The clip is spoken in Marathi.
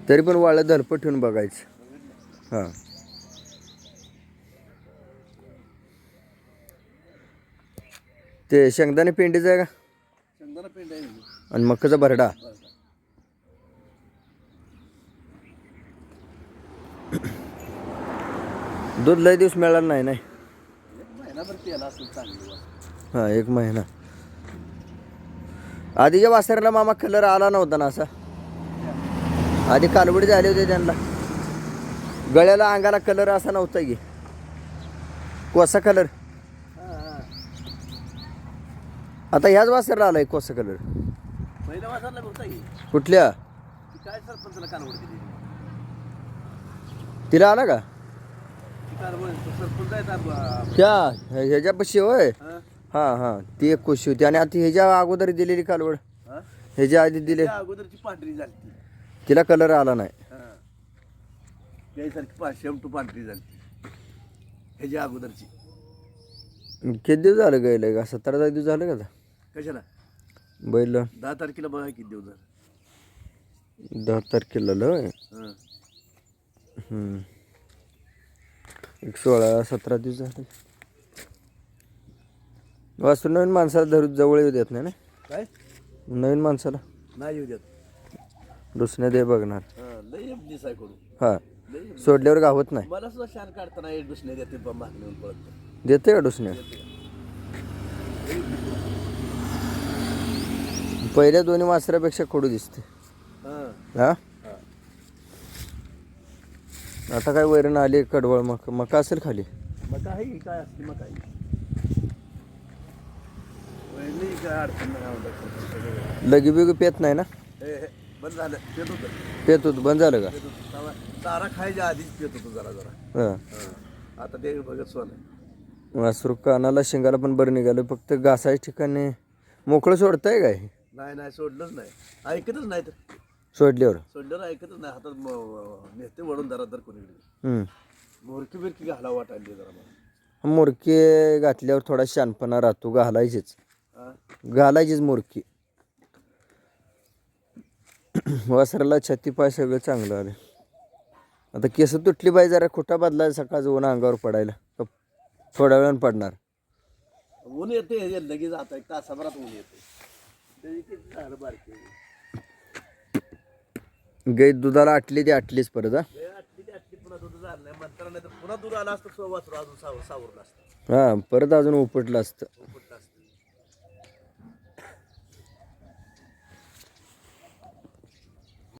तरी पण वाळत धलपट ठेवून बघायचं. हां ते शेंगदाणे पेंडीचं आहे का? शेंगदाणा पेंड आहे आणि मक्काचा भरडा. दूध लय दिवस मिळाला नाही. महिनाभर केला असेल चांगली. हां 1 महिना. आधीच्या वासराला मामा कलर आला नव्हता ना असा. आधी कालवडी झाले होते त्यांना. गळ्याला अंगाला कलर असा नव्हता की कोसा कलर. आता ह्याच वासराला आलाय कोसा कलर. पहिल्या वासराला होता की कुठल्या काय सरपंचाला कालवड दिली तिला आला का? सरपंच आहे क्या ह्याच्यापाशी होय. हां हां ती एक कोशी होती. आणि आता ह्याच्या अगोदर दिलेली कालवड ह्याच्या आधी दिले अगोदरची पांढरी झाली. तिला कलर आला नाही. त्यासारखी शेमटू पांढरी झाली ह्याच्या अगोदरची. किती दिवस झालं गेलं का? 17 दिवस झालं का आता? कशाला बैल 10 तारखेला बघा किती दिवस झाले. 10 तारखेला होय. एक 16-17 दिवस झाले. वास्तू नवीन माणसाला धरून जवळ येऊ देत नाही ना. काय नवीन माणसाला नाही येऊ देत. दुसऱ्या दे बघणार. लई दिसाय करू. हां सोडल्यावर गावत नाही. मला सुद्धा शान काढताना एक दुसऱ्या देते पण मागणी पळत देते का दुसऱ्या? पहिल्या दोन्ही वासरापेक्षा कडू दिसते. हा आता काय वैरण आली कडवळ मका असेल खाली. मका आहे काय असते मका काय अडचण नाही. लगी बिगी पेत नाही ना? बंद झालं पेत होतं. पेत होत बंद झालं का? चारा खायच्या आधीच पेत होतो जरा जरा. हां आता ते बघत सोन वासरू कानाला शिंगाला पण बरं निघालं. फक्त घासाच्या ठिकाणी मोकळं सोडताय काय? नाही सोडलंच नाही. ऐकतच नाही तर सोडल्यावर ऐकतच नाही. हातात नेते वळून जरा तर कोणीकडे मोरकी बिरकी घाला वाटायली जरा मला. मोरकी घातल्यावर थोडा शानपणा राहतो. घालायचीच मोरकी. वासराला छाती पाय सगळं चांगलं आलं. आता केस तुटली पाहिजे जरा खोटा बदलायला. सकाळचं ऊन अंगावर पडायला थोड्या वेळानं पडणार. ऊन येते लगेच आता 1 तासाभरात ऊन येते. झालं बारकी गाय दुधाला आटली ती आटलीच परत. आटली पुन्हा दूध झालं नाही म्हणताना. नाही तर पुन्हा दूध आला असतं वासरू अजून सावरलं असतं. हां परत अजून उपटलं असतं.